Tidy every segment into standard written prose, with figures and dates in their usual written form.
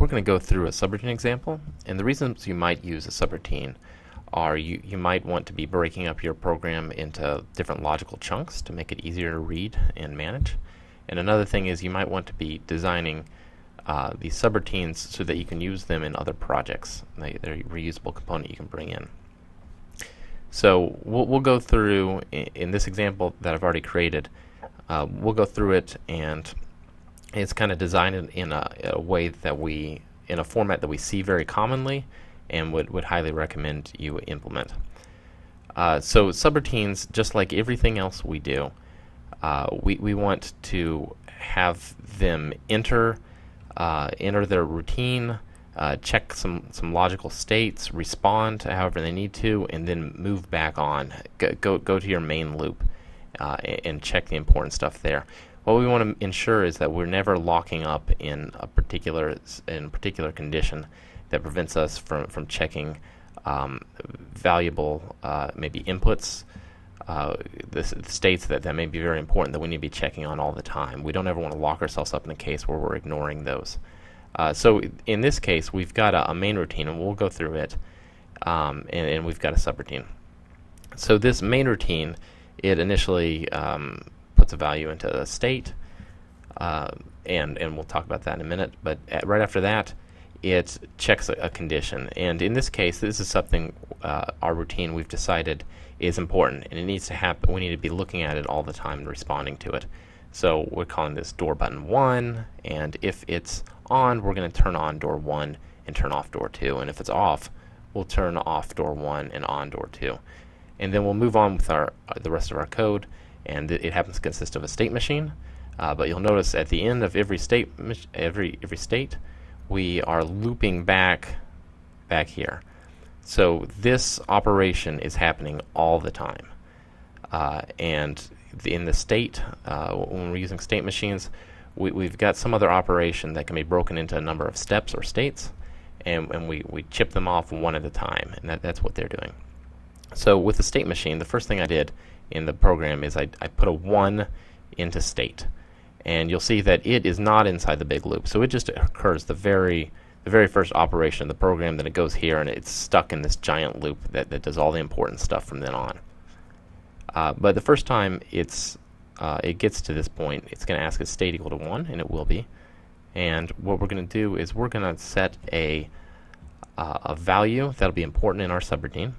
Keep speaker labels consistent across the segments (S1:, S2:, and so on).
S1: going to go through a subroutine example, and the reasons you might use a subroutine are you might want to be breaking up your program into different logical chunks to make it easier to read and manage. And another thing is you might want to be designing these subroutines so that you can use them in other projects. They're a reusable component you can bring in. So we'll go through, in this example that I've already created, we'll go through it, and it's kind of designed in a way that in a format that we see very commonly and would highly recommend you implement. So subroutines, just like everything else we do, we want to have them enter their routine, check some logical states, respond to however they need to, and then move back on. Go to your main loop and check the important stuff there. What we want to ensure is that we're never locking up in a particular condition that prevents us from checking valuable maybe inputs, the states that may be very important that we need to be checking on all the time. We don't ever want to lock ourselves up in a case where we're ignoring those. So in this case, we've got a main routine, and we'll go through it, and we've got a subroutine. So this main routine, it initially puts a value into a state, and we'll talk about that in a minute, but right after that, it checks a condition. And in this case, this is something our routine we've decided is important, and it needs to happen. We need to be looking at it all the time and responding to it. So we're calling this door button 1, and if it's on, we're going to turn on door 1 and turn off door 2, and if it's off, we'll turn off door 1 and on door 2. And then we'll move on with the rest of our code, and it happens to consist of a state machine. But you'll notice at the end of every state, we are looping back here. So this operation is happening all the time. And in the state, when we're using state machines, we've got some other operation that can be broken into a number of steps or states, and we chip them off one at a time, and that's what they're doing. So with the state machine, the first thing I did in the program is I put a 1 into state. And you'll see that it is not inside the big loop. So it just occurs the very first operation of the program, then it goes here, and it's stuck in this giant loop that does all the important stuff from then on. But the first time it gets to this point, it's going to ask is state equal to 1, and it will be. And what we're going to do is we're going to set a value that'll be important in our subroutine.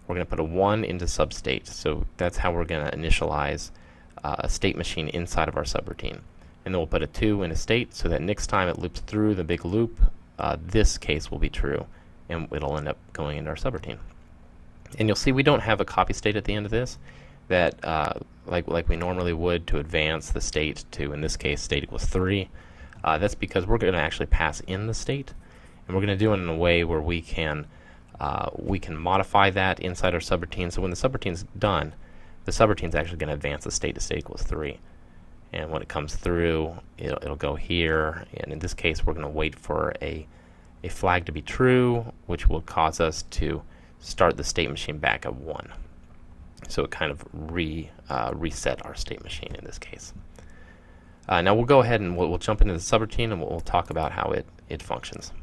S1: We're going to put a 1 into substate. So that's how we're going to initialize a state machine inside of our subroutine. And then we'll put a 2 in a state so that next time it loops through the big loop, this case will be true, and it'll end up going into our subroutine. And you'll see we don't have a copy state at the end of this that like we normally would to advance the state to, in this case, state equals 3. That's because we're going to actually pass in the state, and we're going to do it in a way where we can modify that inside our subroutine. So when the subroutine's done, the subroutine's actually going to advance the state to state equals 3. And when it comes through, it'll go here, and in this case we're going to wait for a flag to be true, which will cause us to start the state machine back at 1. So it kind of reset our state machine in this case. Now we'll go ahead and we'll jump into the subroutine, and we'll talk about how it functions.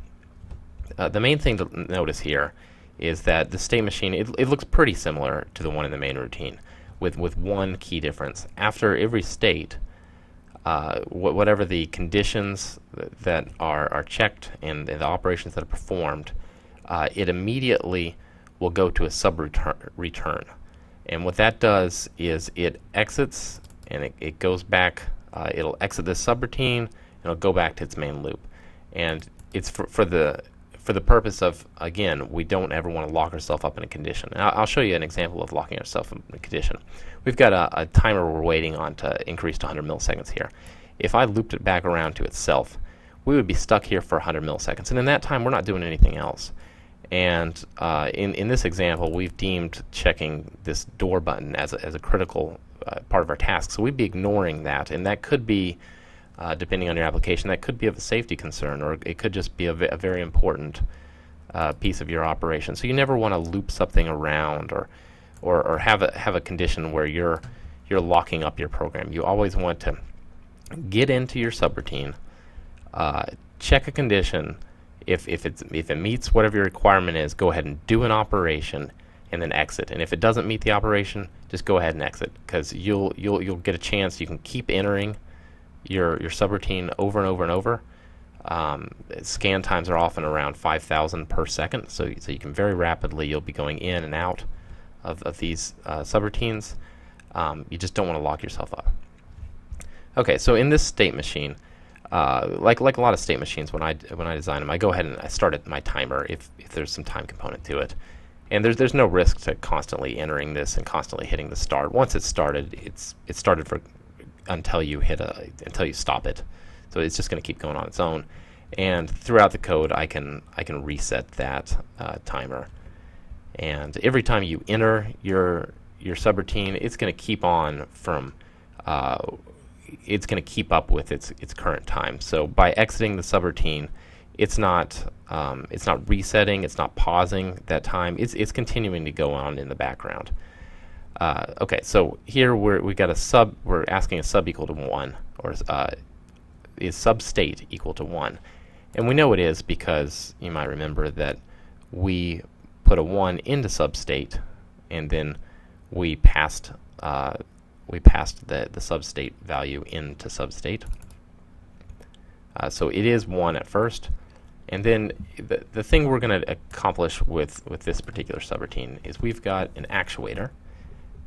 S1: The main thing to notice here is that the state machine, it looks pretty similar to the one in the main routine, with one key difference. After every state, whatever the conditions that are checked and the operations that are performed, it immediately will go to a sub-return. And what that does is it exits, and it goes back, it'll exit this subroutine, and it'll go back to its main loop. And it's for the purpose of, again, we don't ever want to lock ourselves up in a condition. And I'll show you an example of locking ourselves in a condition. We've got a timer we're waiting on to increase to 100 milliseconds here. If I looped it back around to itself, we would be stuck here for 100 milliseconds. And in that time, we're not doing anything else. And in this example, we've deemed checking this door button as a critical part of our task. So we'd be ignoring that. And that could be, depending on your application, that could be of a safety concern, or it could just be a very important piece of your operation. So you never want to loop something around or have a condition where you're locking up your program. You always want to get into your subroutine, check a condition. If it meets whatever your requirement is, go ahead and do an operation and then exit. And if it doesn't meet the operation, just go ahead and exit, because you'll get a chance. You can keep entering your subroutine over and over and over. Scan times are often around 5,000 per second, so you can very rapidly, you'll be going in and out of these subroutines. You just don't want to lock yourself up. Okay, so in this state machine, like a lot of state machines, when I design them, I go ahead and I start at my timer if there's some time component to it, and there's no risk to constantly entering this and constantly hitting the start. Once it's started, it's started for until you stop it. So it's just going to keep going on its own, and throughout the code, I can reset that timer. And every time you enter your subroutine, it's going to keep on from it's going to keep up with its current time. So by exiting the subroutine, it's not resetting, it's not pausing that time. It's continuing to go on in the background. Okay, so here we got a sub. We're asking a sub equal to 1, or is sub state equal to 1, and we know it is because you might remember that we put a 1 into sub state, and then we passed the substate value into substate. So it is 1 at first, and then the thing we're going to accomplish with this particular subroutine is we've got an actuator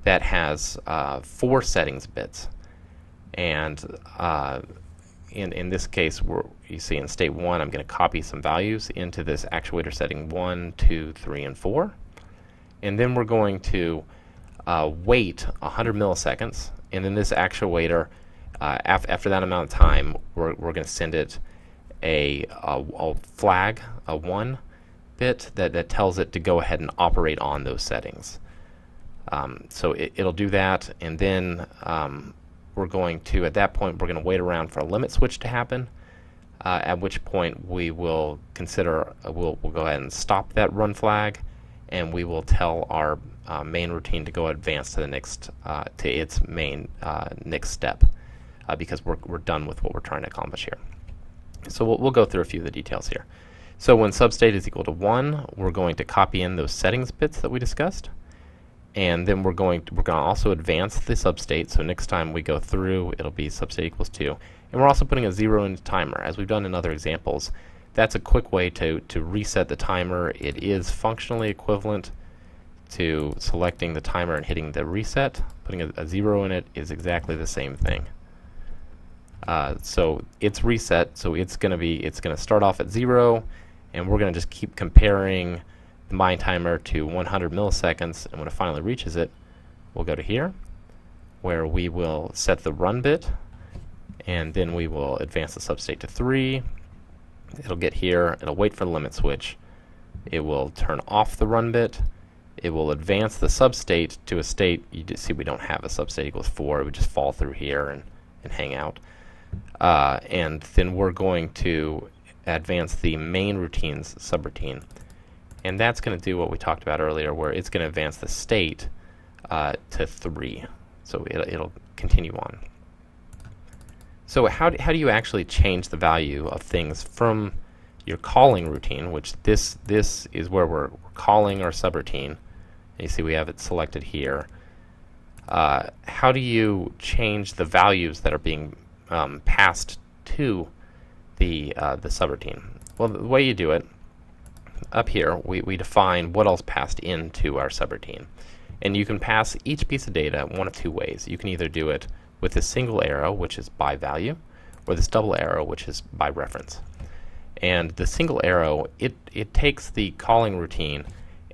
S1: that has 4 settings bits, and in this case, you see in state 1, I'm going to copy some values into this actuator setting 1, 2, 3, and 4, and then we're going to wait 100 milliseconds, and then this actuator, after that amount of time, we're going to send it a flag, a 1 bit that tells it to go ahead and operate on those settings. So it'll do that, and then we're going to, at that point, we're going to wait around for a limit switch to happen, at which point we will consider, we'll go ahead and stop that run flag, and we will tell our main routine to go advance to the next, to its main next step, because we're done with what we're trying to accomplish here. So we'll go through a few of the details here. So when substate is equal to 1, we're going to copy in those settings bits that we discussed, and then we're going to also advance the substate. So next time we go through, it'll be substate equals 2, and we're also putting a 0 in the timer, as we've done in other examples. That's a quick way to reset the timer. It is functionally equivalent to selecting the timer and hitting the reset. Putting a 0 in it is exactly the same thing. So it's reset, so it's going to start off at 0, and we're going to just keep comparing the mine timer to 100 milliseconds, and when it finally reaches it, we'll go to here, where we will set the run bit, and then we will advance the substate to 3. It'll get here, it'll wait for the limit switch, it will turn off the run bit, it will advance the substate to a state. You just see we don't have a substate equals 4, it would just fall through here and hang out. And then we're going to advance the main routine's subroutine, and that's going to do what we talked about earlier, where it's going to advance the state to 3, so it'll continue on. So how do you actually change the value of things from your calling routine, which this is where we're calling our subroutine, and you see we have it selected here. How do you change the values that are being passed to the subroutine? Well, the way you do it, up here we define what else passed into our subroutine, and you can pass each piece of data one of 2 ways. You can either do it with a single arrow, which is by value, or this double arrow, which is by reference. And the single arrow, it takes the calling routine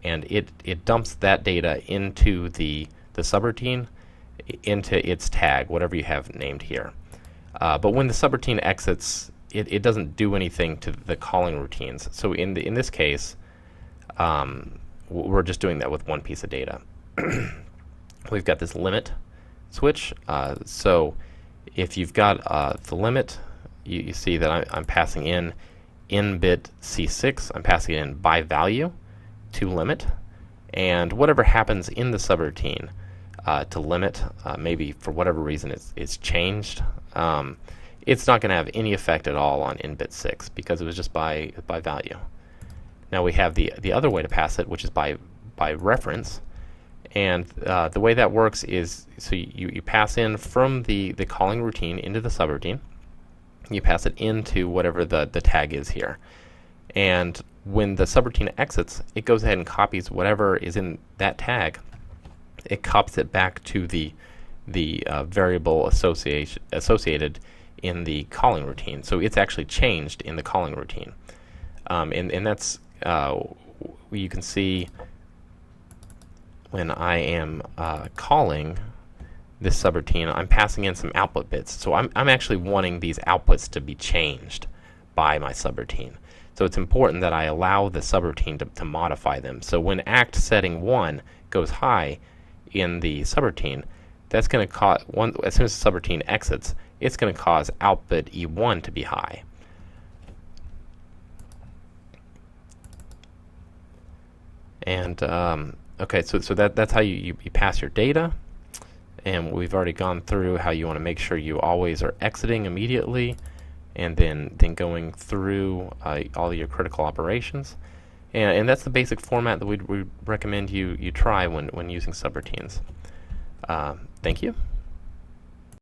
S1: and it dumps that data into the subroutine, into its tag, whatever you have named here. But when the subroutine exits, it doesn't do anything to the calling routines. So in this case, we're just doing that with one piece of data. We've got this limit switch. So if you've got the limit, you see that I'm passing in bit C6. I'm passing it in by value to limit, and whatever happens in the subroutine to limit, maybe for whatever reason it's changed. it's not going to have any effect at all on in bit 6 because it was just by value. Now we have the other way to pass it, which is by reference. And the way that works is, so you pass in from the calling routine into the subroutine. You pass it into whatever the tag is here. And when the subroutine exits, it goes ahead and copies whatever is in that tag. It copies it back to the variable associated in the calling routine. So it's actually changed in the calling routine. And that's, you can see when I am calling this subroutine, I'm passing in some output bits. So I'm actually wanting these outputs to be changed by my subroutine. So it's important that I allow the subroutine to modify them. So when act setting 1 goes high in the subroutine, that's going to cause, as soon as the subroutine exits, it's going to cause output E1 to be high. And okay, so that's how you pass your data. And we've already gone through how you want to make sure you always are exiting immediately, and then going through all your critical operations. And that's the basic format that we'd recommend you try when using subroutines. Thank you.